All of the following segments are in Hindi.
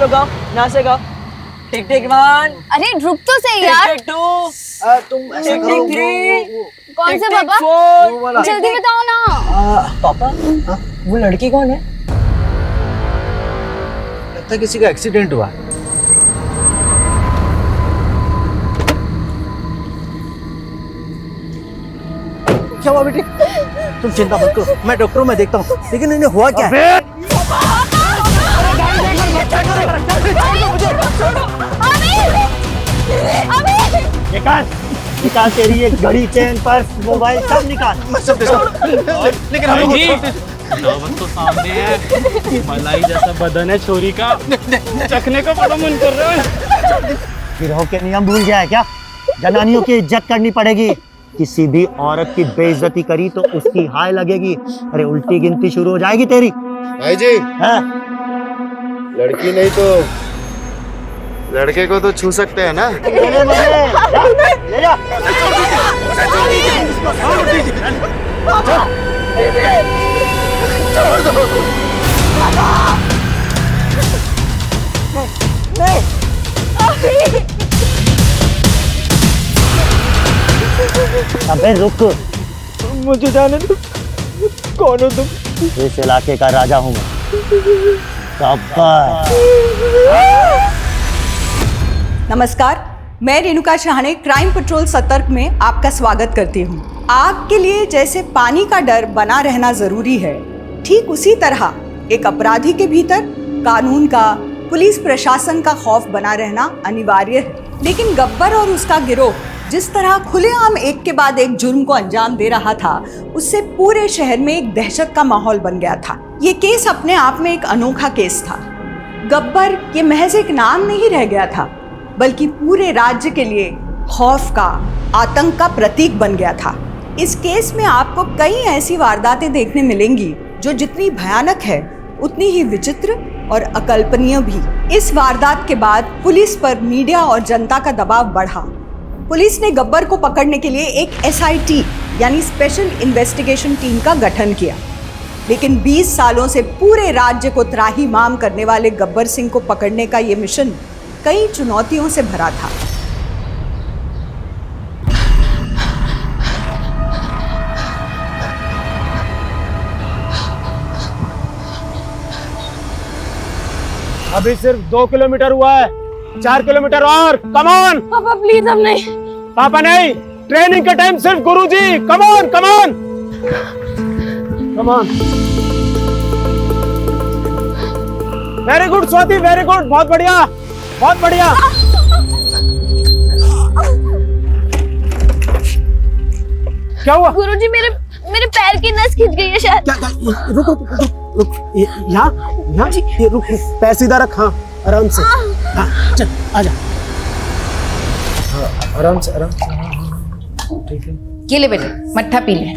बोलो गाओ, यहाँ से गाओ। टिक टिक वन, अरे रुक तो सही यार। टिक टिक टू, तुम टिक टिक थ्री, कौन से टिक टिक पापा? फोर। जल्दी बताओ ना। पापा, वो लड़की कौन है? लगता है किसी का एक्सीडेंट हुआ। क्या हुआ बेटी? तुम चिंता मत करो, मैं डॉक्टर हूं, मैं देखता हूँ। लेकिन इन्हें हुआ क्या है? निकाल तेरी ये घड़ी, चेन, पर्स, मोबाइल सब निकाल। मैं सब देखता लेकिन हम लोग दावत तो सामने है, मलाई जैसा बदन है छोरी का, चखने का बड़ा मन कर रहा है। गिरोह के नियम भूल गया है क्या? जनानियों की इज्जत करनी पड़ेगी। किसी भी औरत की बेइज्जती करी तो उसकी हाय लगेगी। अरे उल्टी गिनती शुरू हो जाएगी तेरी। भाई जी, है? लड़की नहीं तो लड़के को तो छू सकते हैं ना? ले जा। अबे रुक, मुझे जाने दो, कौन हो तुम? इस इलाके का राजा हूँ मैं, गब्बर। नमस्कार, मैं रेणुका शहाणे क्राइम पेट्रोल सतर्क में आपका स्वागत करती हूँ। आग के लिए जैसे पानी का डर बना रहना जरूरी है, ठीक उसी तरह एक अपराधी के भीतर कानून का, पुलिस प्रशासन का खौफ बना रहना अनिवार्य है। लेकिन गब्बर और उसका गिरोह जिस तरह खुलेआम एक के बाद एक जुर्म को अंजाम दे रहा था, उससे पूरे शहर में एक दहशत का माहौल बन गया था। ये केस अपने आप में एक अनोखा केस था। गब्बर ये महज एक नाम नहीं रह गया था, बल्कि पूरे राज्य के लिए खौफ का, आतंक का प्रतीक बन गया था। इस केस में आपको कई ऐसी वारदातें देखने मिलेंगी जो जितनी भयानक है उतनी ही विचित्र और अकल्पनीय भी। इस वारदात के बाद पुलिस पर मीडिया और जनता का दबाव बढ़ा। पुलिस ने गब्बर को पकड़ने के लिए एक SIT यानी स्पेशल इन्वेस्टिगेशन टीम का गठन किया। लेकिन 20 सालों से पूरे राज्य को त्राहिमाम करने वाले गब्बर सिंह को पकड़ने का ये मिशन कई चुनौतियों से भरा था। अभी सिर्फ 2 किलोमीटर हुआ है, 4 किलोमीटर और। कम ऑन पापा प्लीज, अब नहीं। पापा नहीं, ट्रेनिंग के टाइम सिर्फ गुरुजी। Come on come on come on. Very good Swati, very good, बहुत बढ़िया बहुत बढ़िया। क्या हुआ? गुरुजी, मेरे पैर की नस खिंच गई है शायद। रुक रुक रुक रुक, यहाँ ये रुक, पैर सीधा रख। हाँ आराम से, हाँ चल आजा। हाँ आराम से आराम से, ठीक है। ये ले बेटा, मट्ठा पी ले।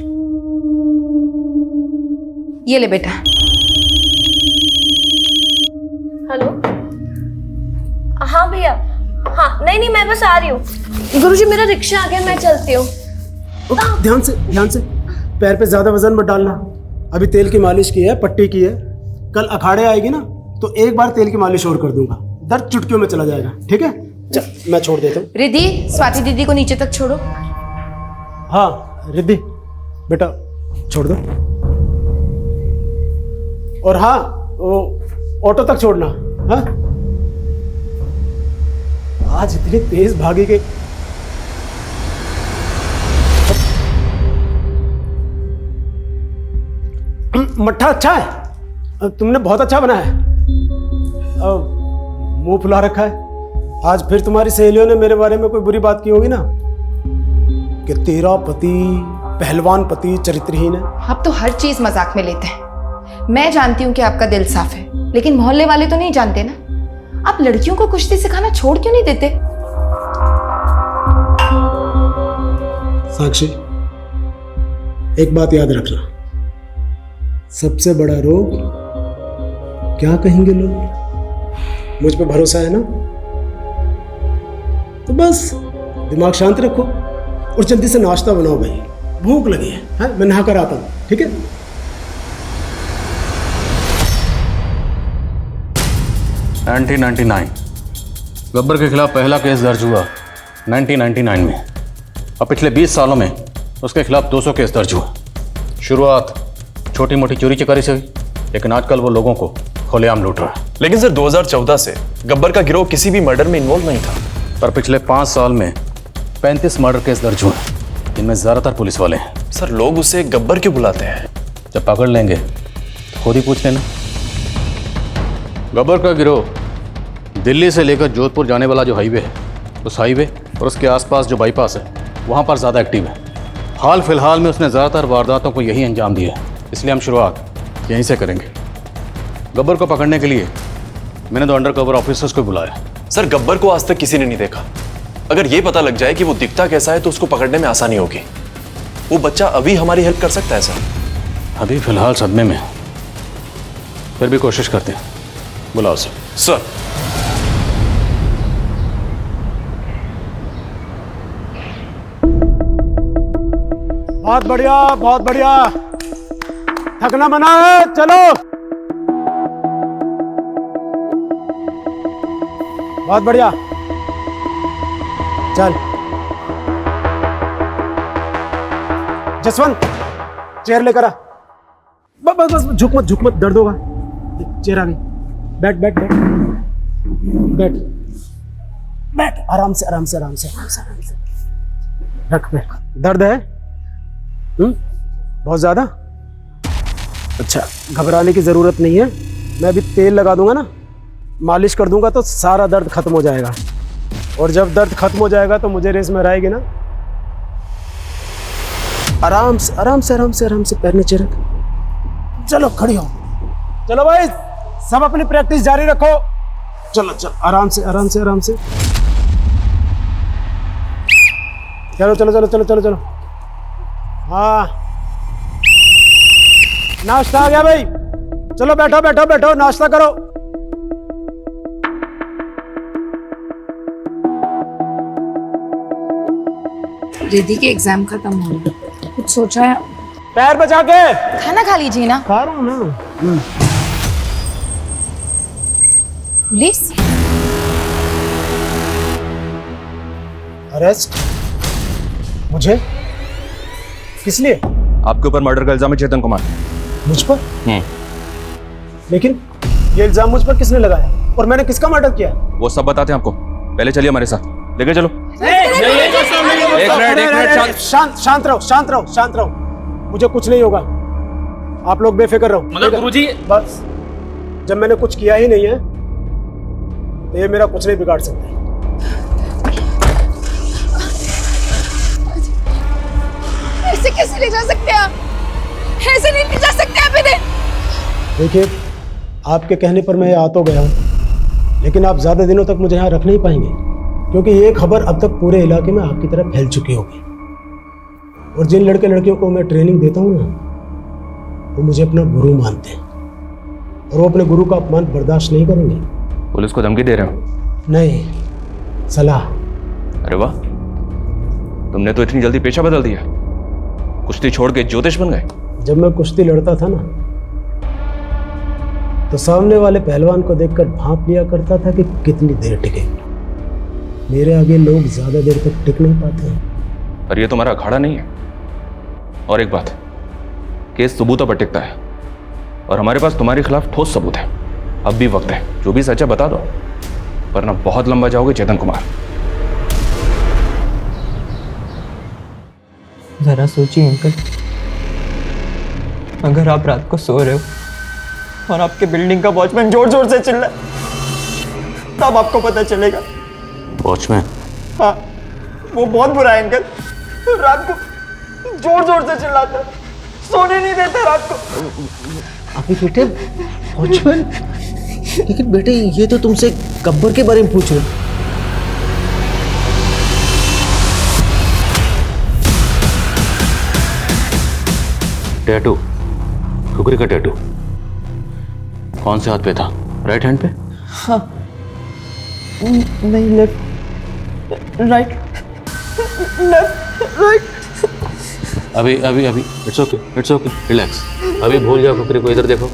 ये ले बेटा। हेलो, हाँ भैया। हाँ नहीं, मैं बस आ रही हूँ। गुरुजी मेरा रिक्शा आ गया, मैं चलती हूँ। ध्यान से, पैर पे ज्यादा वजन मत डालना। अभी तेल की मालिश की है, पट्टी की है। कल अखाड़े आएगी ना तो एक बार तेल की मालिश और कर दूंगा, दर्द चुटकियों में चला जाएगा। ठीक है, चल मैं छोड़ देता हूँ। रिद्धि, स्वाति दीदी को नीचे तक छोड़ो। हाँ रिद्धि बेटा, छोड़ दो। और हाँ, वो ऑटो तक छोड़ना। हाँ, आज इतनी तेज भागी गई। मट्ठा अच्छा है, तुमने बहुत अच्छा बनाया है। मुंह फुला रखा है। आज फिर तुम्हारी सहेलियों ने मेरे बारे में कोई बुरी बात की होगी ना, कि तेरा पति पहलवान पति चरित्रहीन है। आप तो हर चीज मजाक में लेते हैं। मैं जानती हूँ कि आपका दिल साफ है, लेकिन मोहल्ले वाले तो नहीं जानते ना। आप लड़कियों को कुश्ती सिखाना छोड़ क्यों नहीं देते? साक्षी, एक बात याद रखना, सबसे बड़ा रोग क्या कहेंगे लोग। मुझ पे भरोसा है ना, तो बस दिमाग शांत रखो और जल्दी से नाश्ता बनाओ भाई, भूख लगी है। मैं नहा कर आता हूँ, ठीक है। 1999 गब्बर के खिलाफ पहला केस दर्ज हुआ 1999 में। और पिछले 20 सालों में उसके खिलाफ 200 केस दर्ज हुआ। शुरुआत छोटी मोटी चोरी चकारी से हुई, लेकिन आजकल वो लोगों को खुलेआम लूट रहा है। लेकिन सर 2014 से गब्बर का गिरोह किसी भी मर्डर में इन्वॉल्व नहीं था। पर पिछले 5 साल में 35 मर्डर केस दर्ज हुए, जिनमें ज़्यादातर पुलिस वाले हैं। सर लोग उसे गब्बर क्यों बुलाते हैं? जब पकड़ लेंगे तो खुद ही पूछ लेना। गब्बर का गिरोह दिल्ली से लेकर जोधपुर जाने वाला जो हाईवे है, उस हाईवे और उसके आसपास जो बाईपास है, वहाँ पर ज़्यादा एक्टिव है। हाल फिलहाल में उसने ज़्यादातर वारदातों को यही अंजाम दिया है, इसलिए हम शुरुआत यहीं से करेंगे। गब्बर को पकड़ने के लिए मैंने तो अंडर कवर ऑफिसर्स को बुलाया। सर गब्बर को आज तक किसी ने नहीं देखा। अगर ये पता लग जाए कि वो दिखता कैसा है तो उसको पकड़ने में आसानी होगी। वो बच्चा अभी हमारी हेल्प कर सकता है सर। अभी फिलहाल सदमे में, फिर भी कोशिश करते हैं। बुलाओ सर। सर बहुत बढ़िया, बहुत बढ़िया। थकना मना है, चलो। बहुत बढ़िया, चल। जसवंत चेयर लेकर आ। बस बस बस, झुक मत, दर्द होगा। चेयर आ गई। बैठ बैठ बैठ बैठ बैठ, आराम से आराम से आराम से आराम से आराम से रख। बैठ। दर्द है? बहुत ज्यादा? अच्छा, घबराने की जरूरत नहीं है। मैं अभी तेल लगा दूंगा ना, मालिश कर दूंगा तो सारा दर्द खत्म हो जाएगा। और जब दर्द खत्म हो जाएगा तो मुझे रेस में रहेगी ना। आराम से आराम से आराम से आराम से पैर नीचे रख। चलो खड़ी हो। चलो भाई, सब अपनी प्रैक्टिस जारी रखो। चलो चलो, आराम से आराम से आराम से। चलो चलो चलो चलो चलो चलो। हाँ, नाश्ता आ गया भाई। चलो बैठो बैठो बैठो, नाश्ता करो। रिद्धि के एग्जाम खत्म हो गए, कुछ सोचा है? पैर बचा के। खाना खा लीजिए ना। खा रहा हूँ ना। Police arrest? मुझे? किस लिए? आपके ऊपर मर्डर का इल्जाम है चेतन कुमार। मुझ पर? लेकिन ये इल्जाम मुझ पर किसने लगाया और मैंने किसका मर्डर किया? वो सब बताते हैं आपको, पहले चलिए हमारे साथ, लेके चलो। एक मिनट, शांत रहो, शांत रहो, शांत रहो। मुझे कुछ नहीं होगा, आप लोग बेफिक्र रहो। मतलब गुरुजी, बस जब मैंने कुछ किया ही नहीं है तो ये मेरा कुछ नहीं बिगाड़ सकता। ऐसे कैसे ले जा सकते हैं आप? ऐसे नहीं ले जा सकते आप इन्हें। देखिए, आपके कहने पर मैं आ तो गया हूँ, लेकिन आप ज्यादा दिनों तक मुझे यहाँ रख नहीं पाएंगे, क्योंकि ये खबर अब तक पूरे इलाके में आपकी तरफ फैल चुकी होगी। और जिन लड़के लड़कियों को मैं ट्रेनिंग देता हूँ ना, वो मुझे अपना गुरु मानते हैं और वो अपने गुरु का अपमान बर्दाश्त नहीं करेंगे। पुलिस को धमकी दे रहे हो? नहीं, सलाह। अरे वाह, तुमने तो इतनी जल्दी पेशा बदल दिया, कुश्ती छोड़ के ज्योतिष बन गए। जब मैं कुश्ती लड़ता था ना, तो सामने वाले पहलवान को देखकर भांप लिया करता था कि कितनी देर टिके। मेरे आगे लोग ज्यादा देर तक टिक नहीं पाते हैं। पर ये तुम्हारा अखाड़ा नहीं है। और एक बात, केस सबूतों पर टिकता है और हमारे पास तुम्हारे खिलाफ ठोस सबूत है। अब भी वक्त है, जो भी सच है बता दो, वरना बहुत लंबा जाओगे चेतन कुमार। जरा सोचिए अंकल, अगर आप रात को सो रहे हो और आपके बिल्डिंग का वॉचमैन जोर जोर से चिल्लाए, तब आपको पता चलेगा। वॉचमैन? हाँ, वो बहुत बुरा है अंकल। रात को जोर जोर से चिल्लाता है, सोने नहीं देता रात को। अभी बेटे वॉचमैन? लेकिन बेटे ये तो तुमसे गब्बर के बारे में पूछ रहे। टैटू, ठुकरी का टैटू कौन से हाथ पे था? राइट हैंड पे? हाँ, नहीं, लेफ्ट, राइट, लेफ्ट, राइट। अभी अभी अभी it's okay, it's okay, relax. अभी भूल जाओ ठुकरी को। इधर देखो,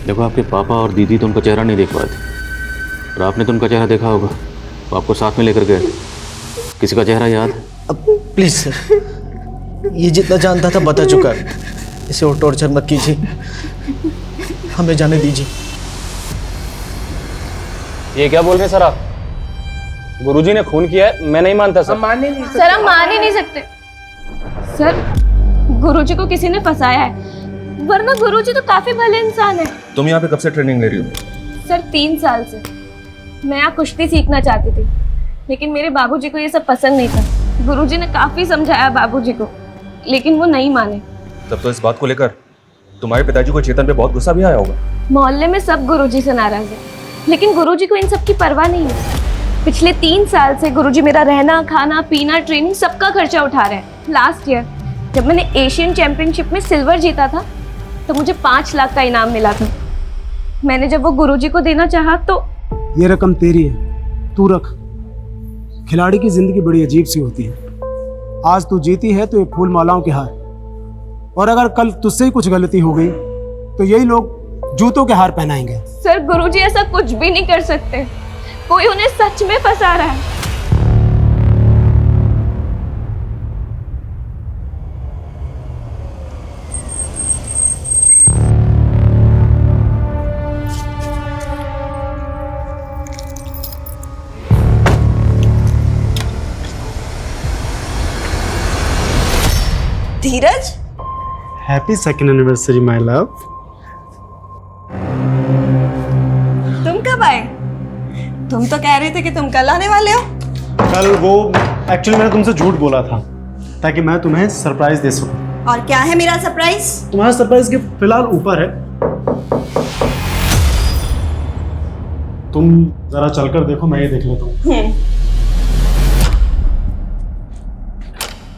देखो आपके पापा और दीदी तो उनका चेहरा नहीं देख पाए थे। और आपने तो उनका चेहरा देखा होगा, वो आपको साथ में लेकर गए। किसी का चेहरा याद? अब प्लीज सर, ये जितना जानता था बता चुका है, इसे और टॉर्चर मत कीजिए, हमें जाने दीजिए। ये क्या बोल रहे हैं सर आप? गुरुजी ने खून किया है, मैं नहीं मानता सर। सर हम मान ही नहीं सकते सर, गुरुजी को किसी ने फंसाया है, वरना गुरुजी तो काफी भले इंसान है। तुम यहाँ पे कब से ट्रेनिंग ले रही हो? सर 3 साल से मैं यहाँ कुश्ती सीखना चाहती थी, लेकिन मेरे बाबूजी को ये सब पसंद नहीं था। गुरुजी ने काफी समझाया बाबूजी को, लेकिन वो नहीं माने। तब तो इस बात को लेकर तुम्हारे पिताजी को चेतन पे बहुत गुस्सा भी आया होगा। मोहल्ले में सब गुरुजी से नाराज है, लेकिन गुरुजी को इन सब की परवाह नहीं है। पिछले 3 साल से गुरुजी मेरा रहना, खाना, पीना, ट्रेनिंग सबका खर्चा उठा रहे हैं। लास्ट ईयर जब मैंने एशियन चैंपियनशिप में सिल्वर जीता था तो मुझे 5 लाख का इनाम मिला था। मैंने जब वो गुरुजी को देना चाहा तो ये रकम तेरी है, तू रख। खिलाड़ी की जिंदगी बड़ी अजीब सी होती है। आज तू जीती है तो ये फूल मालाओं के हार, और अगर कल तुझसे ही कुछ गलती हो गई तो यही लोग जूतों के हार पहनाएंगे। सर गुरुजी ऐसा कुछ भी नहीं कर सकते, कोई उन्हें सच में फंसा रहा है। Dheeraj, happy second anniversary my love. तुम कब आए? तुम तो कह रहे थे कि तुम कल आने वाले हो। कल वो एक्चुअली मैंने तुमसे झूठ बोला था ताकि मैं तुम्हें सरप्राइज दे सकूं। और क्या है मेरा सरप्राइज? तुम्हारा सरप्राइज गिफ्ट फिलहाल ऊपर है, तुम जरा चलकर देखो, मैं ये देख लेता हूँ।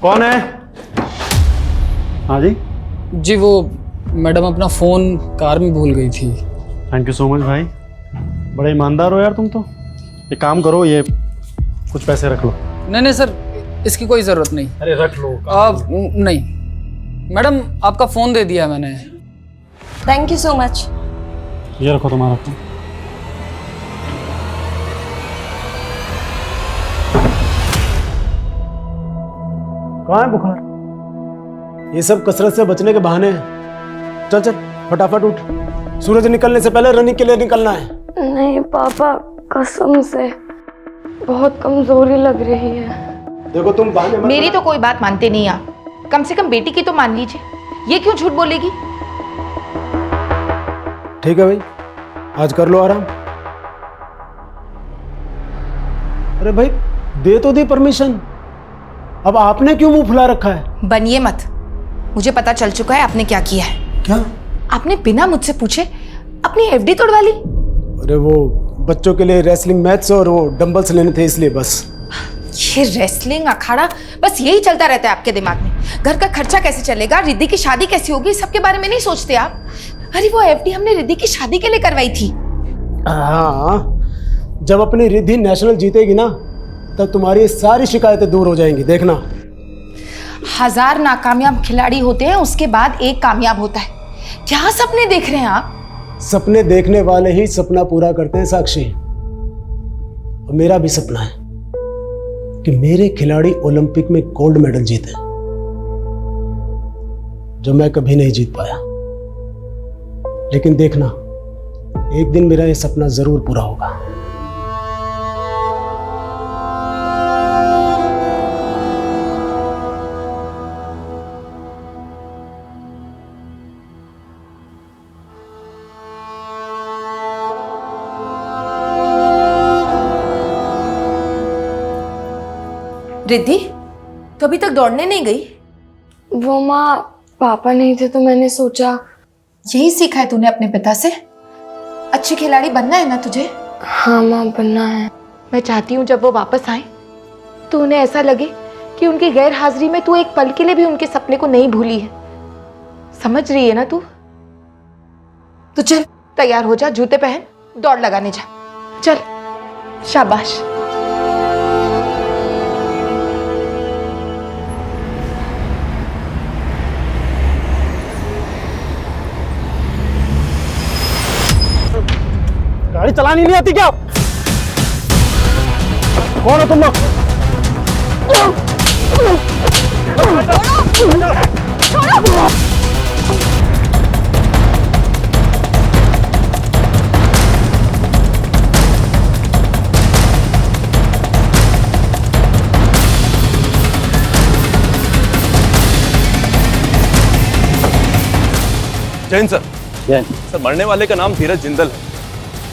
कौन है? हाँ जी जी, वो मैडम अपना फ़ोन कार में भूल गई थी। थैंक यू सो मच भाई, बड़े ईमानदार हो यार तुम तो। एक काम करो, ये कुछ पैसे रख लो। नहीं नहीं सर, इसकी कोई ज़रूरत नहीं। अरे रख लो। नहीं मैडम, आपका फ़ोन दे दिया मैंने। Thank you so much. ये रखो तुम्हारा फ़ोन। कहाँ है बुखार? ये सब कसरत से बचने के बहाने हैं। चल चल फटाफट उठ, सूरज निकलने से पहले रनिंग के लिए निकलना है। नहीं पापा, कसम से बहुत कमजोरी लग रही है। देखो तुम बहाने मत मेरी तो कोई बात मानते नहीं आप, कम से कम बेटी की तो मान लीजिए। ये क्यों झूठ बोलेगी? ठीक है भाई, आज कर लो आराम। अरे भाई दे तो दी परमिशन, अब आपने क्यों मुंह फुला रखा है? बनिए मत, मुझे पता चल चुका है आपने क्या किया है। क्या? आपने बिना मुझसे पूछे अपनी एफडी तोड़वा ली। अरे वो बच्चों के लिए रेसलिंग मैच और वो डंबल्स लेने थे, इसलिए बस। ये रेसलिंग अखाड़ा बस यही चलता रहता है आपके दिमाग में। घर का खर्चा कैसे चलेगा, रिद्धि की शादी कैसी होगी, सबके बारे में नहीं सोचते आप। अरे वो एफडी हमने रिद्धि की शादी के लिए करवाई थी। हाँ, जब अपनी रिद्धि नेशनल जीतेगी ना तब तुम्हारी सारी शिकायतें दूर हो जाएंगी, देखना। 1000 नाकामयाब खिलाड़ी होते हैं, उसके बाद एक कामयाब होता है। क्या सपने देख रहे हैं आप? सपने देखने वाले ही सपना पूरा करते हैं साक्षी। और मेरा भी सपना है कि मेरे खिलाड़ी ओलंपिक में गोल्ड मेडल जीते, जो मैं कभी नहीं जीत पाया। लेकिन देखना, एक दिन मेरा यह सपना जरूर पूरा होगा। रिद्धि, तो अभी तक दौड़ने नहीं गई? वो माँ, पापा नहीं थे तो मैंने सोचा। यही सीखा है तूने अपने पिता से? अच्छी खिलाड़ी बनना है ना तुझे? हाँ माँ, बनना है। मैं चाहती हूँ जब वो वापस आए तो उन्हें ऐसा लगे कि उनकी गैर हाजिरी में तू एक पल के लिए भी उनके सपने को नहीं भूली है। समझ रही है ना तू? तो चल तैयार हो जा, जूते पहन, दौड़ लगाने जा। चल, शाबाश। गाड़ी चलानी नहीं आती क्या? कौन हो तुम लोग? जैन सर। सर मरने वाले का नाम धीरज जिंदल है।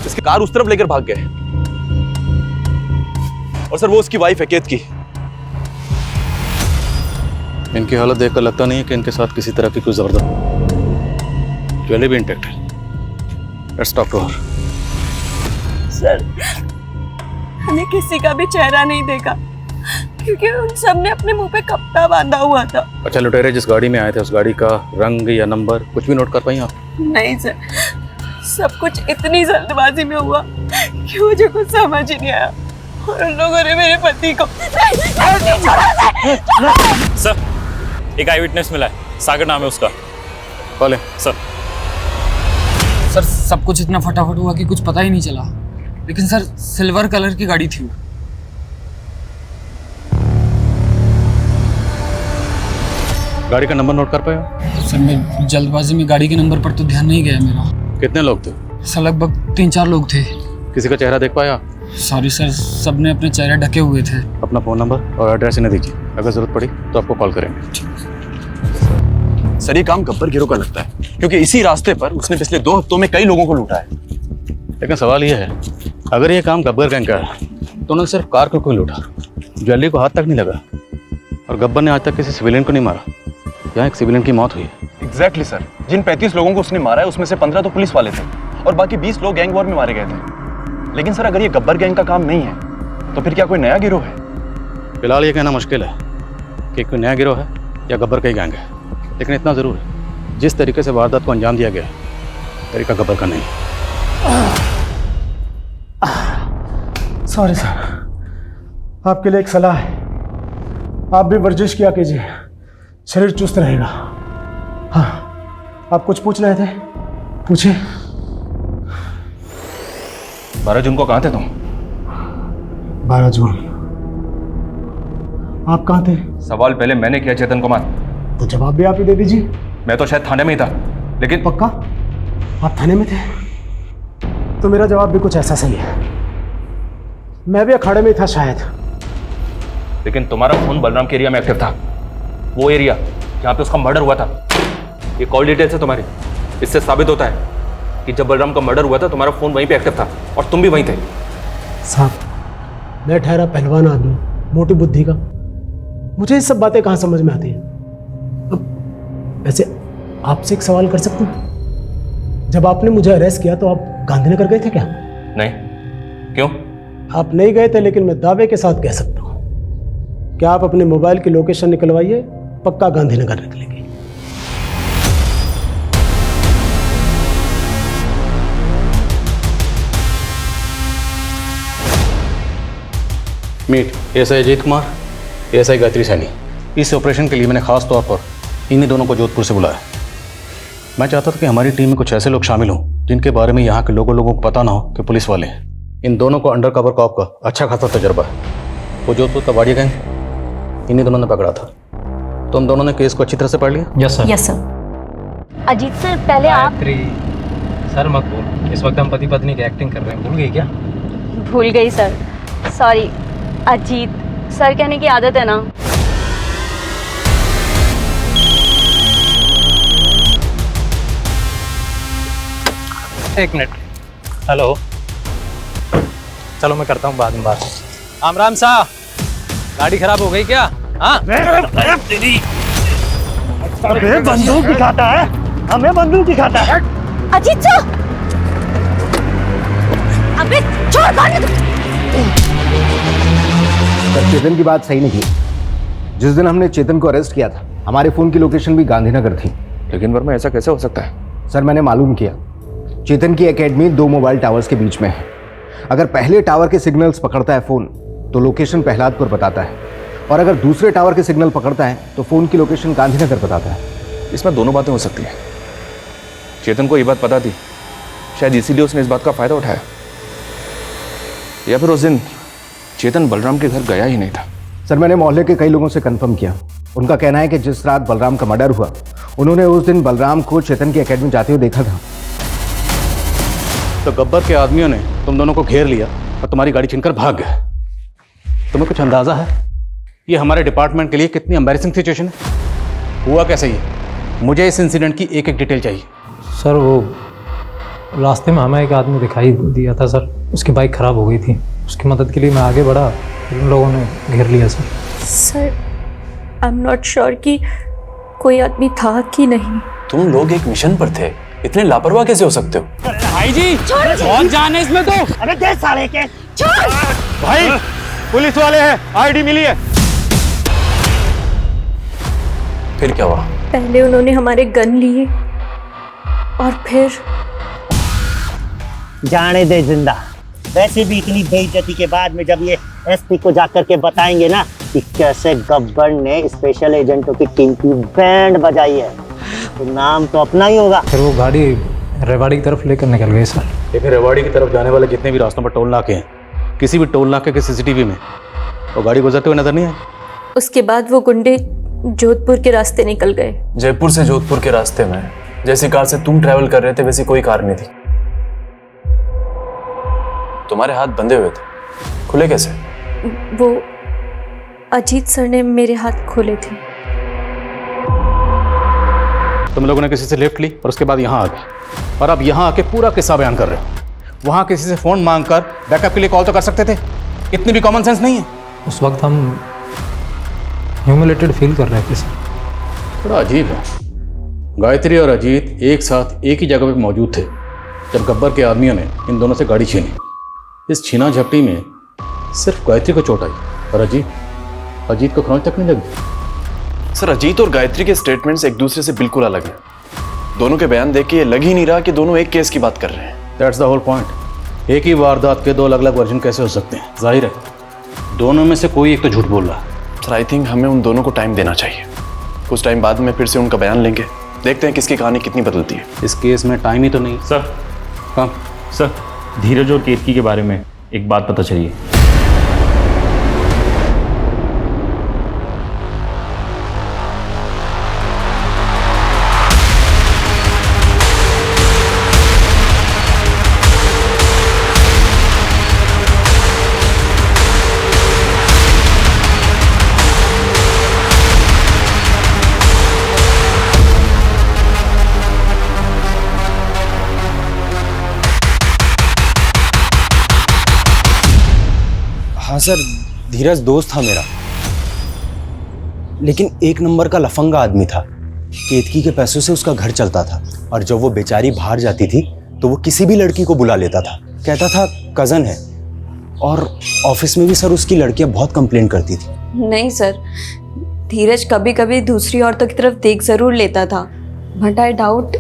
इसकी कार उस तरफ लेकर भाग गए और सर वो उसकी वाइफ है केतकी। इनकी हालत देखकर लगता नहीं है कि इनके साथ किसी तरह की कोई जबरदस्त ज्वेलरी भी इंटैक्ट है। Let's talk to her. Sir हमें किसी का भी चेहरा नहीं देखा क्योंकि उन सब ने अपने मुंह पे कपड़ा बांधा हुआ था। अच्छा लुटेरे जिस गाड़ी में आए थे उस गाड़ी का रंग या नंबर कुछ भी नोट कर पाई आप? नहीं सर, सब कुछ इतनी जल्दबाजी में हुआ कि मुझे कुछ समझ ही नहीं आया और उन लोगों ने मेरे पति को सर एक आई विटनेस मिला है, सागर नाम है उसका। कॉल है सर। सर सब कुछ इतना फटाफट हुआ कि कुछ पता ही नहीं चला, लेकिन सर सिल्वर कलर की गाड़ी थी वो। गाड़ी का नंबर नोट कर पाए हो? सर मैं जल्दबाजी में गाड़ी के नंबर पर तो ध्यान नहीं गया मेरा। कितने लोग थे? सर लगभग 3-4 लोग थे। किसी का चेहरा देख पाया? सॉरी सर, सबने अपने चेहरे ढके हुए थे। अपना फ़ोन नंबर और एड्रेस इन्हें दीजिए, अगर ज़रूरत पड़ी तो आपको कॉल करेंगे। सर ये काम गब्बर गिरोह का लगता है क्योंकि इसी रास्ते पर उसने पिछले 2 हफ्तों में कई लोगों को लूटा है। लेकिन सवाल ये है, अगर ये काम गब्बर गैंग का है तो उन्होंने सिर्फ कार को क्यों लूटा? ज्वेलरी को हाथ तक नहीं लगा और गब्बर ने आज तक किसी सिविलियन को नहीं मारा। यहाँ एक सिविलियन की मौत हुई है। एग्जैक्टली सर, जिन 35 लोगों को उसने मारा है उसमें से 15 तो पुलिस वाले थे और बाकी 20 लोग गैंग वॉर में मारे गए थे। लेकिन सर अगर ये गब्बर गैंग का काम नहीं है तो फिर क्या कोई नया गिरोह है? फिलहाल ये कहना मुश्किल है कि कोई नया गिरोह है या गब्बर का ही गैंग है, लेकिन इतना ज़रूर है जिस तरीके से वारदात को अंजाम दिया गया है तरीका गब्बर का नहीं। सॉरी सर, आपके लिए एक सलाह है, आप भी वर्जिश किया कीजिए, शरीर चुस्त रहेगा। हाँ, आप कुछ पूछ रहे थे, पूछिए। 12 जून को कहाँ थे तुम? 12 जून आप कहाँ थे? सवाल पहले मैंने किया चेतन कुमार, तो जवाब भी आप ही दे दीजिए। मैं तो शायद थाने में ही था। लेकिन पक्का आप थाने में थे? तो मेरा जवाब भी कुछ ऐसा सही है, मैं भी अखाड़े में ही था शायद। लेकिन तुम्हारा फोन बलराम के एरिया में एक्टिव था, वो एरिया जहाँ पे उसका मर्डर हुआ था। ये कॉल डिटेल्स है तुम्हारी, इससे साबित होता है कि जब बलराम का मर्डर हुआ था तुम्हारा फोन वहीं पे एक्टिव था और तुम भी वहीं थे। साहब मैं ठहरा पहलवान आदमी, मोटी बुद्धि का, मुझे ये सब बातें कहाँ समझ में आती हैं। अब वैसे आपसे एक सवाल कर सकता हूँ? जब आपने मुझे अरेस्ट किया तो आप गांधीनगर गए थे क्या? नहीं। क्यों? आप नहीं गए थे, लेकिन मैं दावे के साथ कह सकता हूँ क्या आप अपने मोबाइल की लोकेशन निकलवाइए, पक्का गांधीनगर निकलेगी। Meet SI Ajit Kumar, SI Gayatri Saini. इस ऑपरेशन के लिए मैंने खास तौर पर इन्हीं दोनों को जोधपुर से बुलाया। मैं चाहता था कि हमारी टीम में कुछ ऐसे लोग शामिल हों जिनके बारे में यहाँ के लोगों को पता ना हो कि पुलिस वाले हैं। इन दोनों को अंडर कवर कॉप का अच्छा खासा तजर्बा है। वो जोधपुर का वाड़िया गैंग इन्हीं दोनों ने पकड़ा था। तुम दोनों ने केस को अच्छी तरह से पढ़ लिया? Yes sir. Yes sir. Ajit sir पहले आप। सर मत बोल, इस वक्त हम पति पत्नी की एक्टिंग कर रहे हैं, भूल गई क्या? भूल गई सर, सॉरी। अजीत सर कहने की आदत है ना। एक मिनट। हेलो, चलो मैं करता हूँ बाद में बात। राम राम सा, गाड़ी खराब हो गई क्या? हाँ अबे बंदूक दिखाता है, हमें बंदूक दिखाता है। अजीत सर, अबे छोड़ मारने दो। सर चेतन की बात सही नहीं थी। जिस दिन हमने चेतन को अरेस्ट किया था हमारे फोन की लोकेशन भी गांधीनगर थी। लेकिन वर्मा ऐसा कैसे हो सकता है? सर मैंने मालूम किया, चेतन की एकेडमी 2 मोबाइल टावर्स के बीच में है। अगर पहले टावर के सिग्नल्स पकड़ता है फोन तो लोकेशन प्रहलादपुर बताता है, और अगर दूसरे टावर के सिग्नल पकड़ता है तो फोन की लोकेशन गांधीनगर बताता है। इसमें दोनों बातें हो सकती हैं। चेतन को ये बात पता थी, शायद इसीलिए उसने इस बात का फायदा उठाया, या फिर उस दिन चेतन बलराम के घर गया ही नहीं था। सर मैंने मोहल्ले के कई लोगों से कंफर्म किया। उनका कहना है कि जिस रात बलराम का मर्डर हुआ उन्होंने उस दिन बलराम को चेतन की एकेडमी जाते हुए देखा था। तो गब्बर के आदमियों ने तुम दोनों को घेर लिया और तुम्हारी गाड़ी छीनकर भाग गए। तुम्हें कुछ अंदाजा है ये हमारे डिपार्टमेंट के लिए कितनी एम्बैरेसिंग सिचुएशन है? हुआ कैसे ये? मुझे इस इंसिडेंट की एक एक डिटेल चाहिए। सर वो रास्ते में हमें एक आदमी दिखाई दिया था सर, उसकी बाइक ख़राब हो गई थी। उसकी मदद के लिए मैं आगे बढ़ा, उन लोगों ने घेर लिया sir. Sir I am not sure कि कोई आदमी था कि नहीं। तुम लोग एक मिशन पर थे, इतने लापरवाह कैसे हो सकते हो? भाई जी बहुत जान है इसमें तो। अरे दे साले के। भाई पुलिस वाले हैं, आईडी मिली है। फिर क्या हुआ? पहले उन्होंने हमारे गन लिए और फिर जाने दे जिंदा। वैसे भी इतनी बेइज्जती के बाद में जब ये एसपी को जाकर के बताएंगे ना कि कैसे गब्बर ने स्पेशल एजेंटों की टीम की बैंड बजाई है, तो नाम तो अपना ही होगा। फिर वो गाड़ी रेवाड़ी की तरफ लेकर निकल गए सर। लेकिन रेवाड़ी की तरफ जाने वाले जितने भी रास्तों पर टोल नाके हैं, किसी भी टोल नाके के सीसीटीवी में वो गाड़ी गुजरते हुए नजर नहीं आई। उसके बाद वो गुंडे जोधपुर के रास्ते निकल गए। जयपुर से जोधपुर के रास्ते में जैसी कार से तुम ट्रैवल कर रहे थे वैसी कोई कार नहीं थी। तुम्हारे हाथ बंधे हुए थे, खुले कैसे? वो अजीत सर ने मेरे हाथ खोले थे। तुम लोगों ने किसी से लिफ्ट ली और उसके बाद यहाँ आ गए और अब यहाँ आके पूरा किस्सा बयान कर रहे हो। वहाँ किसी से फ़ोन मांगकर बैकअप के लिए कॉल तो कर सकते थे, इतनी भी कॉमन सेंस नहीं है। उस वक्त हम ह्यूमिलेटेड फील कर रहे थे सर। थोड़ा अजीब है, गायत्री और अजीत एक साथ एक ही जगह पे मौजूद थे जब गब्बर के आदमियों ने इन दोनों से गाड़ी छीनी। इस छीना झपटी में सिर्फ गायत्री को चोट आई और अजीत को खरोंच तक नहीं लगी। सर अजीत और गायत्री के स्टेटमेंट्स एक दूसरे से बिल्कुल अलग हैं। दोनों के बयान देख के ये लग ही नहीं रहा कि दोनों एक केस की बात कर रहे हैं। That's the whole point. एक ही वारदात के दो अलग अलग वर्जन कैसे हो सकते हैं? जाहिर है दोनों में से कोई एक तो झूठ बोल रहा है। सर आई थिंक हमें उन दोनों को टाइम देना चाहिए। कुछ टाइम बाद में फिर से उनका बयान लेंगे, देखते हैं किसकी कहानी कितनी बदलती है। इस केस में टाइम ही तो नहीं। सर हाँ सर, धीरज और केतकी के बारे में एक बात पता चली है। हाँ सर, धीरज दोस्त था मेरा, लेकिन एक नंबर का लफंगा आदमी था। केतकी के पैसों से उसका घर चलता था और जब वो बेचारी बाहर जाती थी तो वो किसी भी लड़की को बुला लेता था, कहता था कज़न है। और ऑफिस में भी सर उसकी लड़कियां बहुत कंप्लेंट करती थी। नहीं सर, धीरज कभी कभी दूसरी औरतों की तरफ देख जरूर लेता था, बट आई डाउट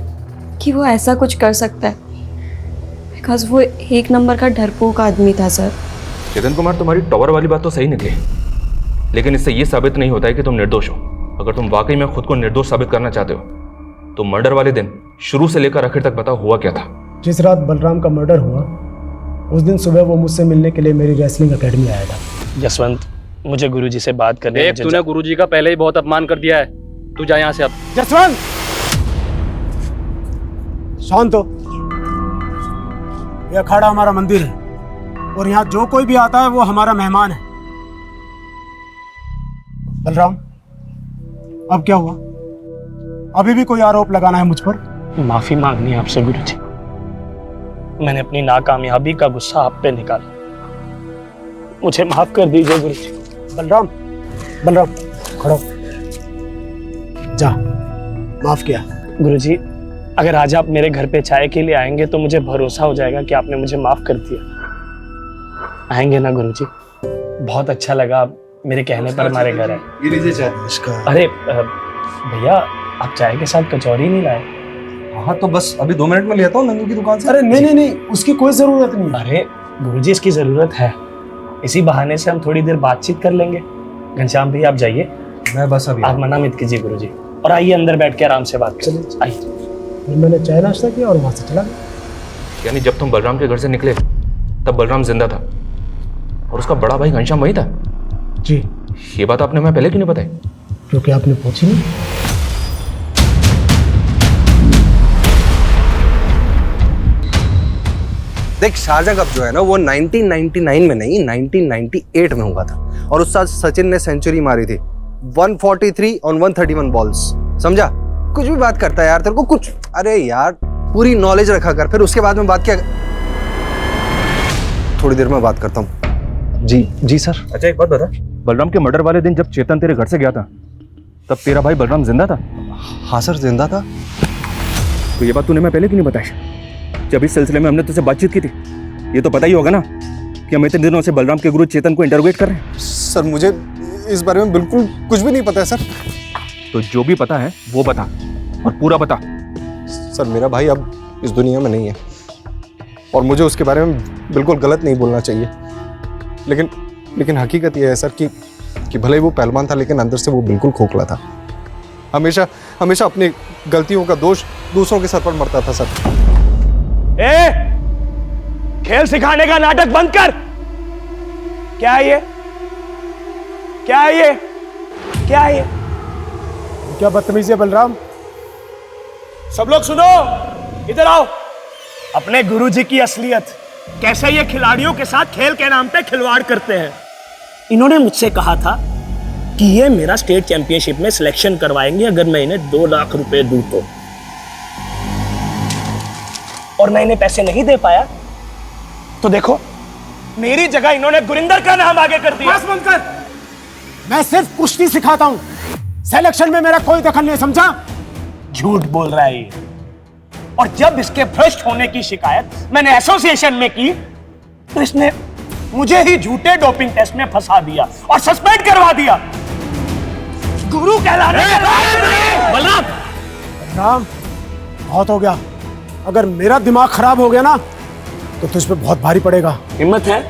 कि वो ऐसा कुछ कर सकता है, बिकॉज वो एक नंबर का डरपोक आदमी था सर। चेतन कुमार, तुम्हारी टॉवर वाली बात तो सही निकली, लेकिन इससे ये साबित नहीं होता है कि तुम निर्दोष हो। अगर तुम वाकई में खुद को निर्दोष साबित करना चाहते हो तो मर्डर वाले दिन शुरू से लेकर आखिर तक बताओ हुआ क्या था। जिस रात बलराम का मर्डर हुआ उस दिन सुबह वो मुझसे मिलने के लिए मेरी रेसलिंग एकेडमी आया था। जसवंत, मुझे गुरुजी से बात करनी है। तूने गुरुजी का पहले ही बहुत अपमान कर दिया है, तू जा यहाँ से अब। जसवंत शांत हो। यह अखाड़ा हमारा मंदिर है और यहाँ जो कोई भी आता है वो हमारा मेहमान है। बलराम, अब क्या हुआ? अभी भी कोई आरोप लगाना है मुझ पर? माफी मांगनी है आपसे गुरुजी। मैंने अपनी नाकामयाबी का गुस्सा आप पे निकाला, मुझे माफ कर दीजिए गुरुजी। बलराम, बलराम खड़ो, जा, माफ किया। गुरुजी, अगर आज आप मेरे घर पे चाय के लिए आएंगे तो मुझे भरोसा हो जाएगा कि आपने मुझे माफ कर दिया। आएंगे ना गुरुजी? बहुत अच्छा लगा आप मेरे कहने पर हमारे घर आए। ये लीजिए चाय। अरे भैया, आप चाय के साथ कचौरी नहीं लाए? हाँ तो बस अभी 2 मिनट में लेता हूँ नंदू की दुकान से। अरे नहीं नहीं नहीं, उसकी कोई जरूरत नहीं। अरे गुरुजी, इसकी जरूरत है। इसी बहाने से हम थोड़ी देर बातचीत कर लेंगे। घनश्याम भैया आप जाइए, मैं बस अभी। आप मना मत कीजिए गुरुजी, और आइए अंदर बैठ के आराम से बात करें। आइए। फिर मैंने चाय नाश्ता किया और वहां से चला गया। यानी जब तुम बलराम के घर से निकले तब बलराम जिंदा था और उसका बड़ा भाई घनश्याम वही था? जी। ये बात आपने हमें पहले क्यों नहीं बताई? क्योंकि आपने पूछी नहीं। देख, शारजा कप जो है ना वो 1999 में नहीं 1998 में हुआ था, और उस साल सचिन ने सेंचुरी मारी थी 143 ऑन 131 बॉल्स। समझा? कुछ भी बात करता है यार, तेरे को कुछ, अरे यार पूरी नॉलेज रखा कर, फिर उसके बाद में बात क्या। थोड़ी देर में बात करता हूँ। जी सर। अच्छा एक बात बता, बलराम के मर्डर वाले दिन जब चेतन तेरे घर से गया था तब तेरा भाई बलराम जिंदा था? हाँ सर, जिंदा था। तो ये बात तूने मैं पहले क्यों नहीं बताई? जब इस सिलसिले में हमने तुझसे बातचीत की थी, ये तो पता ही होगा ना कि हम इतने दिनों से बलराम के गुरु चेतन को इंटरोगेट कर रहे हैं। सर मुझे इस बारे में बिल्कुल कुछ भी नहीं पता है सर। तो जो भी पता है वो बता, और पूरा बता। सर मेरा भाई अब इस दुनिया में नहीं है, और मुझे उसके बारे में बिल्कुल गलत नहीं बोलना चाहिए, लेकिन हकीकत यह है सर कि भले ही वो पहलवान था, लेकिन अंदर से वो बिल्कुल खोखला था। हमेशा अपनी गलतियों का दोष दूसरों के सर पर मरता था सर। खेल सिखाने का नाटक बंद कर। क्या है ये? क्या है ये? क्या है ये? क्या बदतमीजी है बलराम? सब लोग सुनो, इधर आओ। अपने गुरुजी की असलियत, कैसे ये खिलाड़ियों के साथ खेल के नाम पे खिलवाड़ करते हैं। इन्होंने मुझसे कहा था कि ये मेरा स्टेट चैंपियनशिप में सिलेक्शन करवाएंगे अगर मैं इन्हें 2 लाख रुपए दूं तो, और मैं इन्हें पैसे नहीं दे पाया तो देखो मेरी जगह इन्होंने गुरिंदर का नाम आगे कर दिया। बस बंद कर। मैं सिर्फ कुश्ती सिखाता हूं, सिलेक्शन में मेरा कोई दखल नहीं, समझा? झूठ बोल रहा है ये। और जब इसके भ्रष्ट होने की शिकायत मैंने एसोसिएशन में की तो इसने मुझे ही झूठे डोपिंग टेस्ट में फंसा दिया और सस्पेंड करवा दिया। गुरु कहलाने बलराम, बहुत हो गया। अगर मेरा दिमाग खराब हो गया ना तो तुझ पे बहुत भारी पड़ेगा। हिम्मत है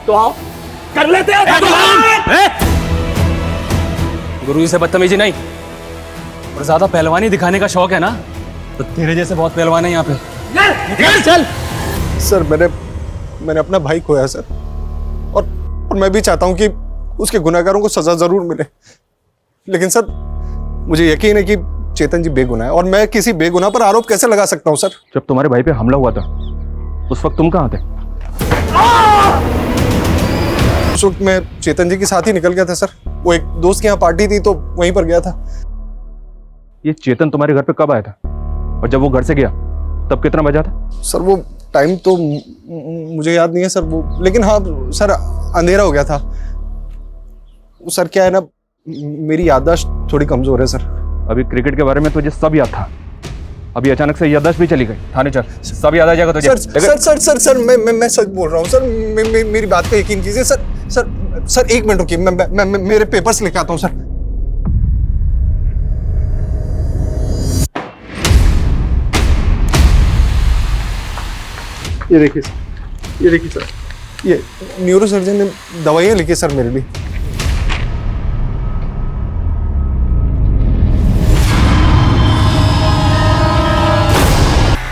तो आओ, कर लेते हैं। गुरुजी से बदतमीजी नहीं, और ज्यादा पहलवानी दिखाने का शौक है ना तो तेरे जैसे बहुत पहलवान है यहाँ पे। चल। सर मैंने अपना भाई खोया सर, और मैं भी चाहता हूँ कि उसके गुनहगारों को सजा जरूर मिले, लेकिन सर मुझे यकीन है कि चेतन जी बेगुनाह है, और मैं किसी बेगुनाह पर आरोप कैसे लगा सकता हूँ सर? जब तुम्हारे भाई पे हमला हुआ था उस वक्त तुम कहाँ थे? उस वक्त मैं चेतन जी के साथ ही निकल गया था सर। वो एक दोस्त के यहाँ पार्टी थी तो वहीं पर गया था। ये चेतन तुम्हारे घर पे कब आया था, और जब वो घर से गया तब कितना बजा था? सर वो टाइम तो मुझे याद नहीं है सर, वो, लेकिन हाँ सर अंधेरा हो गया था। सर क्या है ना, मेरी याददाश्त थोड़ी कमजोर है सर। अभी क्रिकेट के बारे में तुझे सब याद था, अभी अचानक से याददाश्त भी चली गई। थाने चल, सब याद आ जाएगा तुझे। सर मैं सच बोल रहा हूँ सर, मेरी बात पे यकीन कीजिए सर। सर 1 मिनट रुकिए, मैं मेरे पेपर्स लेके आता हूँ सर। ये देखिए सर, ये न्यूरोसर्जन ने दवाइयाँ लिखी सर मेरे लिए।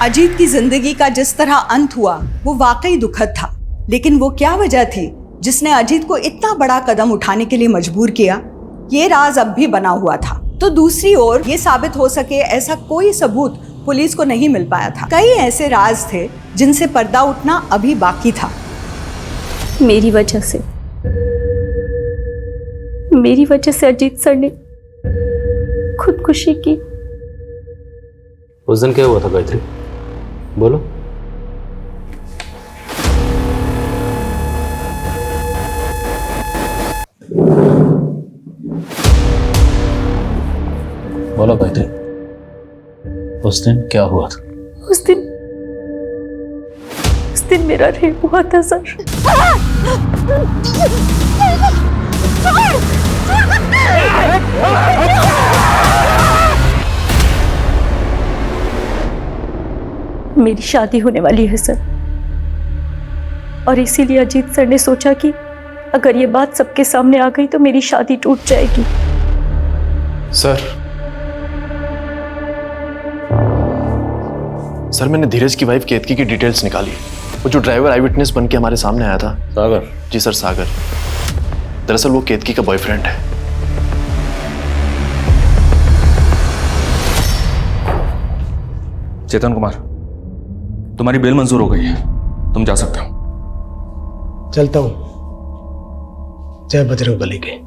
अजीत की जिंदगी का जिस तरह अंत हुआ वो वाकई दुखद था, लेकिन वो क्या वजह थी जिसने अजीत को इतना बड़ा कदम उठाने के लिए मजबूर किया, ये राज अब भी बना हुआ था। तो दूसरी ओर ये साबित हो सके ऐसा कोई सबूत पुलिस को नहीं मिल पाया था। कई ऐसे राज थे जिनसे पर्दा उठना अभी बाकी था। मेरी वजह से अजीत सर ने खुदकुशी की। उस दिन क्या हुआ था गायत्री, बोलो। बोलो गायत्री, उस दिन क्या हुआ था? उस दिन मेरा रेप हुआ था सर। मेरी शादी होने वाली है सर, और इसीलिए अजीत सर ने सोचा कि अगर ये बात सबके सामने आ गई तो मेरी शादी टूट जाएगी। सर मैंने धीरज की वाइफ केतकी की डिटेल्स निकाली, वो जो ड्राइवर आई विटनेस बन के हमारे सामने आया था। सागर? जी सर, सागर। दरअसल वो केतकी का बॉयफ्रेंड है। चेतन कुमार, तुम्हारी बेल मंजूर हो गई है, तुम जा सकते हो। चलता हूं। जय बजरंगबली के।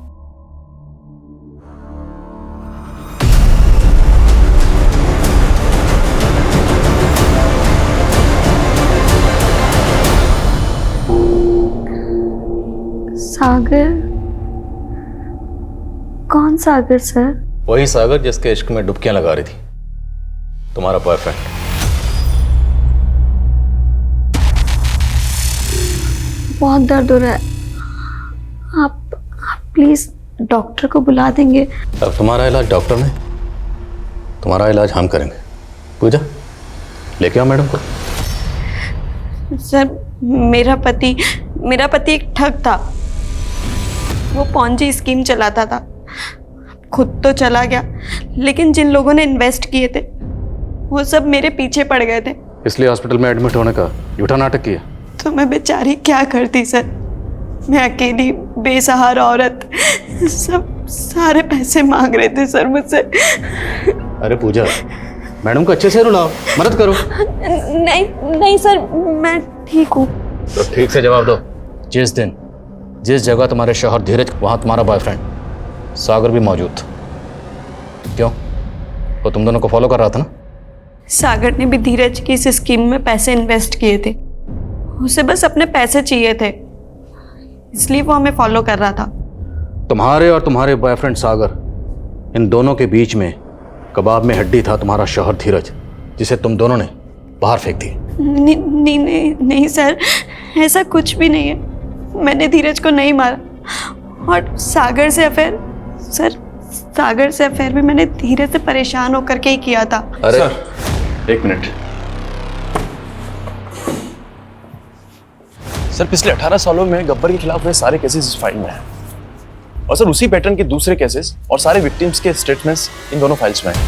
सागर? कौन सागर सर? वही सागर जिसके इश्क में डुबकियां लगा रही थी, तुम्हारा बॉयफ्रेंड। बहुत दर्द हो रहा है, आप प्लीज डॉक्टर को बुला देंगे? अब तुम्हारा इलाज डॉक्टर ने, तुम्हारा इलाज हम करेंगे। पूजा, लेके आओ मैडम को। सर, मेरा पति एक ठग था। वो पॉन्जी स्कीम चलाता था। खुद तो चला गया, लेकिन जिन लोगों ने इन्वेस्ट किए थे वो सब मेरे पीछे पड़ गए थे। इसलिए हॉस्पिटल में एडमिट होने का झूठा नाटक किया। तो मैं बेचारी क्या करती सर? मैं अकेली बेसहारा औरत, सब सारे पैसे मांग रहे थे सर मुझसे। अरे पूजा, मैडम को अच्छे से रुलाओ, मदद करो। नहीं सर, मैं ठीक हूँ। तो ठीक से जवाब दो। जिस दिन जिस जगह तुम्हारे शौहर धीरज, वहां तुम्हारा बॉयफ्रेंड सागर भी मौजूद था। क्यों? वो तुम दोनों को फॉलो कर रहा था ना? सागर ने भी धीरज की इस स्कीम में पैसे इन्वेस्ट किए थे। उसे बस अपने पैसे चाहिए थे, इसलिए वो हमें फॉलो कर रहा था। तुम्हारे और तुम्हारे बॉयफ्रेंड सागर, इन दोनों के बीच में कबाब में हड्डी था तुम्हारा शौहर धीरज, जिसे तुम दोनों ने बाहर फेंक दी। नहीं सर, ऐसा कुछ भी नहीं है। मैंने धीरज को नहीं मारा। और सागर से अफेयर, सर सागर से अफेयर भी मैंने धीरज से परेशान होकर के ही किया था। अरे सर, एक मिनट। सर, पिछले 18 सालों में गब्बर के खिलाफ हुए सारे केसेस इस फाइल में हैं। और सर, उसी पैटर्न के दूसरे केसेस और सारे विक्टिम्स के स्टेटमेंट्स इन दोनों फाइल्स में हैं।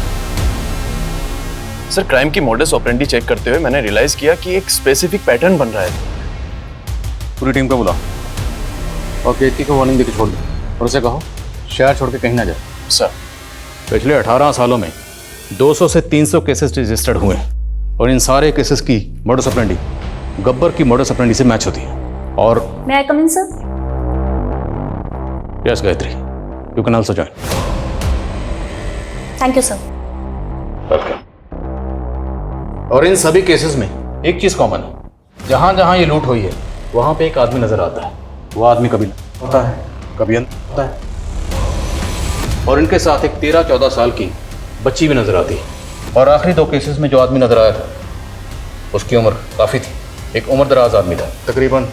सर, क्राइम की मॉडस ऑपरेंडी चेक करते हुए मैंने रियलाइज किया कि एक स्पेसिफिक पैटर्न बन रहा है। पूरी टीम को बुलाओ और केतकी को वार्निंग देकर छोड़ दो, और उसे कहो शहर छोड़ के कहीं ना जाए। सर, पिछले 18 सालों में 200 से 300 केसेस रजिस्टर्ड हुए हैं, और इन सारे केसेस की मॉडस ऑपरेंडी गब्बर की मॉडस ऑपरेंडी से मैच होती है। और मैं I come in sir? Yes Gayatri, you can also join. Thank you sir. Welcome. और इन सभी केसेस में एक चीज कॉमन है, जहां जहां ये लूट हुई है वहां पे एक आदमी नजर आता है। वो आदमी कभी होता है, कभी अंदर होता है। और इनके साथ एक 13-14 साल की बच्ची भी नजर आती है। और आखिरी 2 केसेस में जो आदमी नजर आया था उसकी उम्र काफी थी, एक उम्र दराज आदमी था, तकरीबन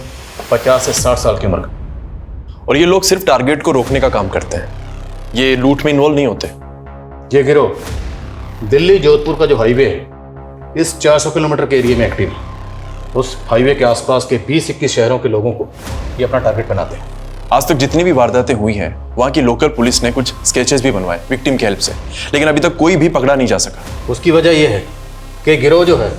50 से 60 साल की उम्र का। और ये लोग सिर्फ टारगेट को रोकने का काम करते हैं, ये लूट में इन्वॉल्व नहीं होते। ये गिरोह दिल्ली जोधपुर का जो हाईवे है, इस 400 किलोमीटर के एरिया में एक्टिव है। उस हाईवे के आसपास के 20-21 शहरों के लोगों को ये अपना टारगेट बनाते हैं। आज तक जितनी भी वारदातें हुई हैं, वहाँ की लोकल पुलिस ने कुछ स्केचेस भी बनवाए विक्टिम की हेल्प से, लेकिन अभी तक कोई भी पकड़ा नहीं जा सका। उसकी वजह यह है कि गिरोह जो है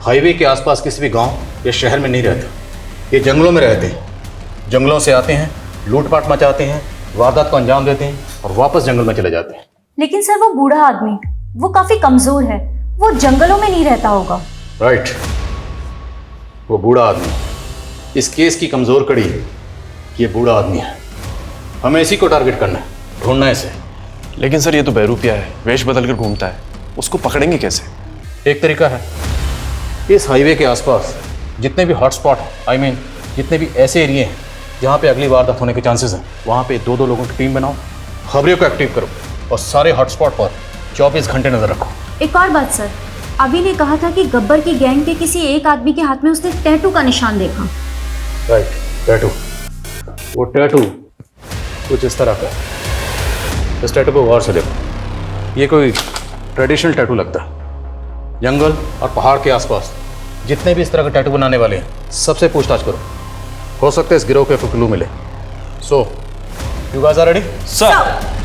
हाईवे के आसपास किसी भी गांव या शहर में नहीं रहते, ये जंगलों में रहते हैं। जंगलों से आते हैं, लूटपाट मचाते हैं, वारदात को अंजाम देते हैं और वापस जंगल में चले जाते हैं। लेकिन सर, वो बूढ़ा आदमी, वो काफी कमजोर है, वो जंगलों में नहीं रहता होगा। राइट, वो बूढ़ा आदमी इस केस की कमजोर कड़ी है। ये बूढ़ा आदमी है, हमें इसी को टारगेट करना है, ढूंढना है इसे। लेकिन सर, ये तो बहरूपिया है, वेश बदल कर घूमता है, उसको पकड़ेंगे कैसे? एक तरीका है, इस हाईवे के आसपास जितने भी हॉटस्पॉट हैं, जितने भी ऐसे एरिए हैं जहाँ पे अगली वारदात होने के चांसेस हैं, वहाँ पे 2-2 लोगों की टीम बनाओ, खबरियों को एक्टिव करो और सारे हॉटस्पॉट पर 24 घंटे नजर रखो। एक और बात सर, अभी ने कहा था कि गब्बर की गैंग के किसी एक आदमी के हाथ में उसने टैटू का निशान देखा। Right, tattoo. वो टैटू कुछ इस तरह का है। इस टैटू को गौर से देखो, ये कोई ट्रेडिशनल टैटू लगता है। जंगल और पहाड़ के आसपास जितने भी इस तरह के टैटू बनाने वाले हैं, सबसे पूछताछ करो, हो सकता है इस गिरोह के कोई क्लू मिले। So you guys are ready? Sir.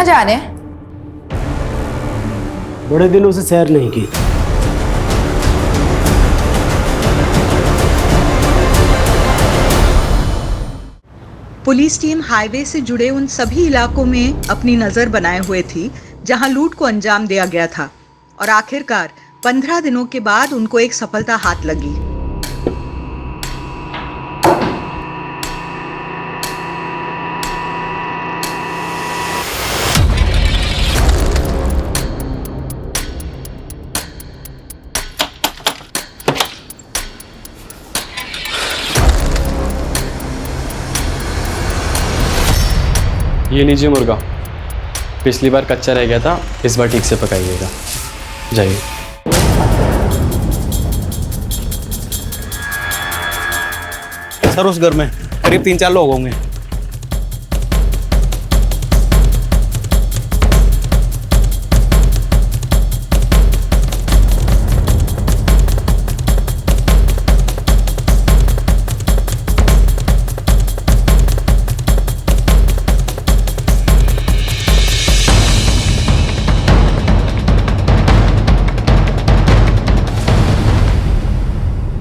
जा रहे हैं? बड़े दिनों से सैर नहीं की। पुलिस टीम हाईवे से जुड़े उन सभी इलाकों में अपनी नजर बनाए हुए थी जहां लूट को अंजाम दिया गया था और आखिरकार 15 दिनों के बाद उनको एक सफलता हाथ लगी। ये लीजिए मुर्गा। पिछली बार कच्चा रह गया था, इस बार ठीक से पकाइएगा। जाइए। सर उस घर में करीब 3-4 लोग होंगे।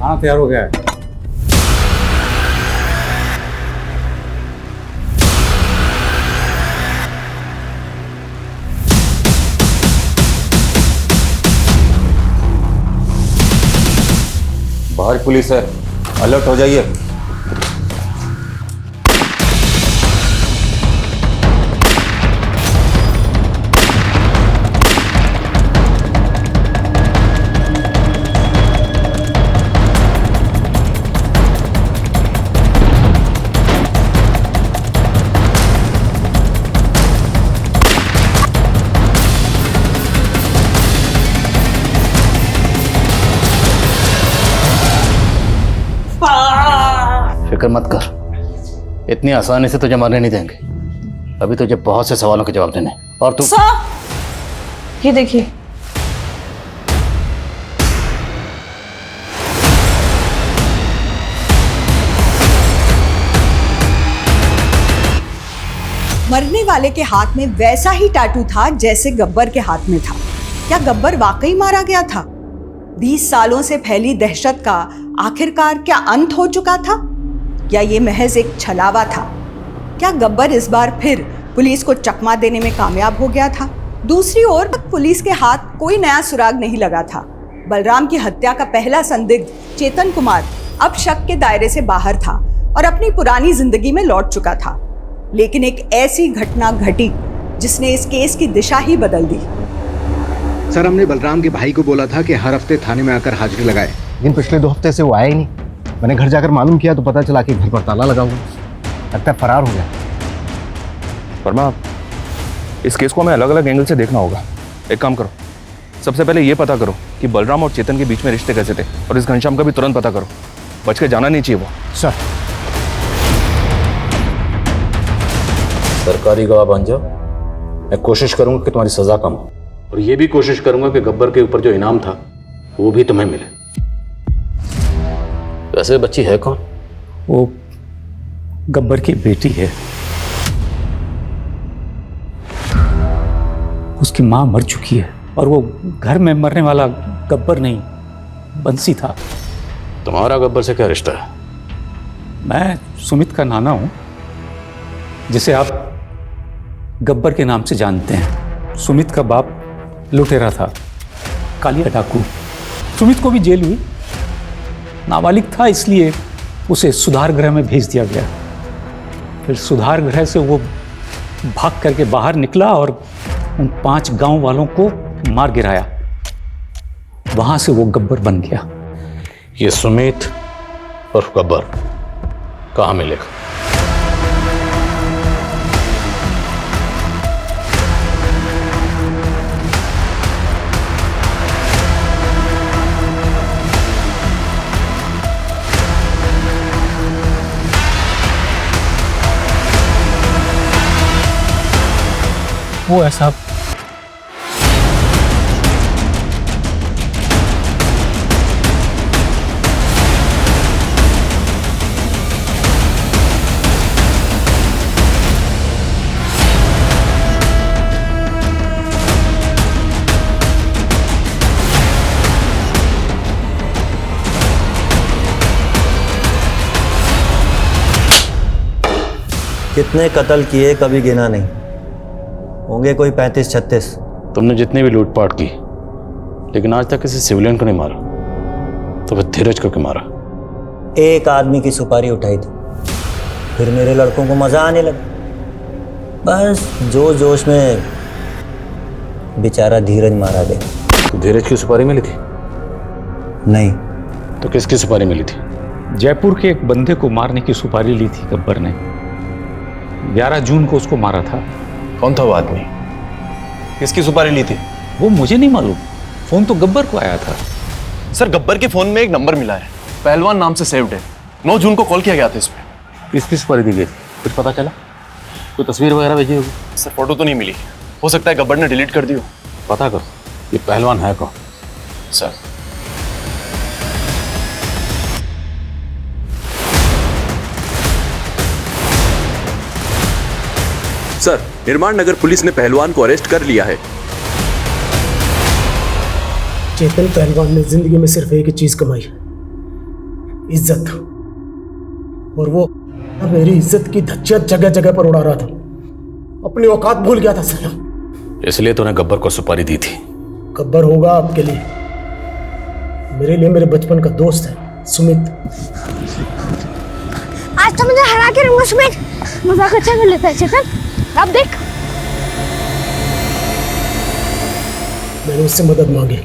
हाँ तैयार हो गया है। बाहर पुलिस है, अलर्ट हो जाइए। फिक्र मत कर, इतनी आसानी से तुझे मारने नहीं देंगे। अभी तुझे बहुत से सवालों के जवाब देने। और तू ये देखिए, मरने वाले के हाथ में वैसा ही टैटू था जैसे गब्बर के हाथ में था। क्या गब्बर वाकई मारा गया था? 20 सालों से फैली दहशत का आखिरकार क्या अंत हो चुका था, या ये महज एक छलावा था? क्या गब्बर इस बार फिर पुलिस को चकमा देने में कामयाब हो गया था? दूसरी ओर पुलिस के हाथ कोई नया सुराग नहीं लगा था। बलराम की हत्या का पहला संदिग्ध चेतन कुमार अब शक के दायरे से बाहर था और अपनी पुरानी जिंदगी में लौट चुका था। लेकिन एक ऐसी घटना घटी जिसने इस केस की दिशा ही बदल दी। सर, हमने बलराम के भाई को बोला था कि हर हफ्ते थाने में आकर हाजिरी लगाए, लेकिन पिछले 2 हफ्ते से वो आया ही नहीं। मैंने घर जाकर मालूम किया तो पता चला कि घर पर ताला लगा हुआ, लगता है फरार हो गया। वर्मा, इस केस को हमें अलग अलग एंगल से देखना होगा। एक काम करो, सबसे पहले ये पता करो कि बलराम और चेतन के बीच में रिश्ते कैसे थे, और इस घनश्याम का भी तुरंत पता करो। बच के जाना नहीं चाहिए वो। सर, सरकारी गवाह बन जाओ। मैं कोशिश करूंगा कि तुम्हारी सजा कम हो, और ये भी कोशिश करूंगा कि गब्बर के ऊपर जो इनाम था वो भी तुम्हें मिले। वैसे बच्ची है कौन? वो गब्बर की बेटी है। उसकी मां मर चुकी है, और वो घर में मरने वाला गब्बर नहीं, बंसी था। तुम्हारा गब्बर से क्या रिश्ता है? मैं सुमित का नाना हूं, जिसे आप गब्बर के नाम से जानते हैं। सुमित का बाप लुटेरा था, कालिया डाकू। सुमित को भी जेल हुई। नाबालिग था, इसलिए उसे सुधार गृह में भेज दिया गया। फिर सुधार गृह से वो भाग करके बाहर निकला और उन 5 गांव वालों को मार गिराया। वहां से वो गब्बर बन गया। ये सुमित और गब्बर कहाँ मिलेगा? वो ऐसा कितने कत्ल किए कभी गिना नहीं, होंगे कोई 35-36। तुमने जितनी भी लूटपाट की, लेकिन आज तक किसी सिविलियन को नहीं मारा, तो फिर धीरज को क्यों मारा? एक आदमी की सुपारी उठाई थी, फिर मेरे लड़कों को मजा आने लगा। बस जोश में बेचारा धीरज मारा गया। तो धीरज की सुपारी मिली थी? नहीं। तो किसकी सुपारी मिली थी? जयपुर के एक बंदे को मारने की सुपारी ली थी गब्बर ने। 11 जून को उसको मारा था। कौन था वो आदमी? किसकी सुपारी ली थी? वो मुझे नहीं मालूम, फोन तो गब्बर को आया था। सर गब्बर के फोन में एक नंबर मिला है, पहलवान नाम से सेव्ड है। 9 जून को कॉल किया गया था इस पे। किसकी सुपारी दी गई? कुछ पता चला? कोई तस्वीर वगैरह भेजी होगी? सर फोटो तो नहीं मिली, हो सकता है गब्बर ने डिलीट कर दी हो। पता करो ये पहलवान है कौन। सर सर, निर्माण नगर पुलिस ने पहलवान को अरेस्ट कर लिया है। चेतन पहलवान ने जिंदगी में सिर्फ एक ही चीज कमाई, इज्जत। और वो मेरी इज्जत की धज्जियां जगह जगह पर उड़ा रहा था, अपनी औकात भूल गया था साला। इसलिए तूने गब्बर को सुपारी दी थी। गब्बर होगा आपके लिए, मेरे लिए मेरे बचपन का दोस्त है सुमित। आज तो मुझे हरा के रहूंगा सुमित। मजाक अच्छा कर लेता है चेतन, अब देख। मैंने उससे मदद मांगी।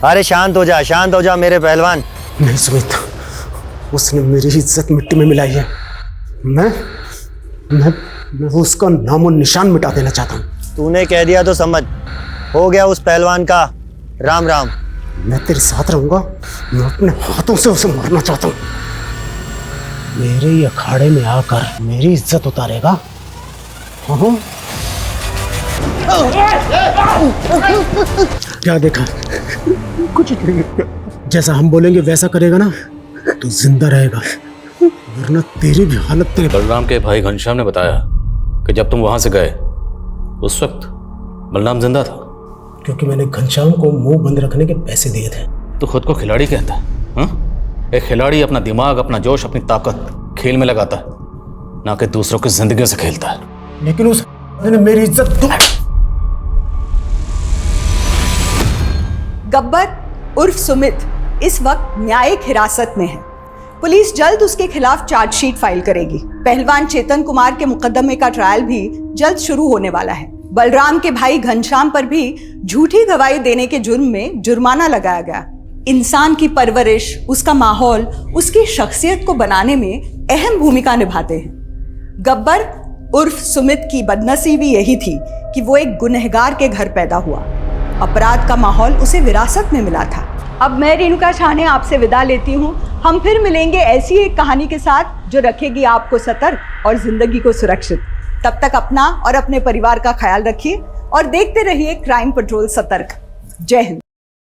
अरे शांत हो जा मेरे पहलवान। नहीं सुमित, उसने मेरी इज्जत मिट्टी में मिलाई है। मैं उसका नामो निशान मिटा देना चाहता हूँ। तूने कह दिया तो समझ, हो गया उस पहलवान का राम राम। मैं तेरे साथ रहूंगा, मैं अपने हाथों से उसे मारना चाहता हूँ। मेरे ही अखाड़े में आकर मेरी इज्जत उतारेगा। हाँ क्या देखा? कुछ नहीं। जैसा हम बोलेंगे वैसा करेगा ना तो जिंदा रहेगा, वरना तेरी भी हालत तेरे। बलराम के भाई घनश्याम ने बताया कि जब तुम वहां से गए उस वक्त बलराम जिंदा था। क्योंकि मैंने घनश्याम को मुंह बंद रखने के पैसे दिए थे। तो खुद को खिलाड़ी कहता है हा? एक खिलाड़ी अपना दिमाग, अपना जोश, अपनी ताकत खेल में लगाता है, ना कि दूसरों की जिंदगी से खेलता है। लेकिन उस ने मेरी इज्जत गब्बर उर्फ सुमित इस वक्त न्यायिक हिरासत में है। पुलिस जल्द उसके खिलाफ चार्जशीट फाइल करेगी। पहलवान चेतन कुमार के मुकदमे का ट्रायल भी जल्द शुरू होने वाला है। बलराम के भाई घनश्याम पर भी झूठी गवाही देने के जुर्म में जुर्माना लगाया गया। इंसान की परवरिश, उसका माहौल, उसकी शख्सियत को बनाने में अहम भूमिका निभाते हैं। गब्बर उर्फ सुमित की बदनसीबी यही थी कि वो एक गुनहगार के घर पैदा हुआ। अपराध का माहौल उसे विरासत में मिला था। अब मैं रेणुका शाहने आपसे विदा लेती हूँ। हम फिर मिलेंगे ऐसी एक कहानी के साथ जो रखेगी आपको सतर्क और जिंदगी को सुरक्षित। तब तक अपना और अपने परिवार का ख्याल रखिए और देखते रहिए क्राइम पेट्रोल सतर्क। जय हिंद।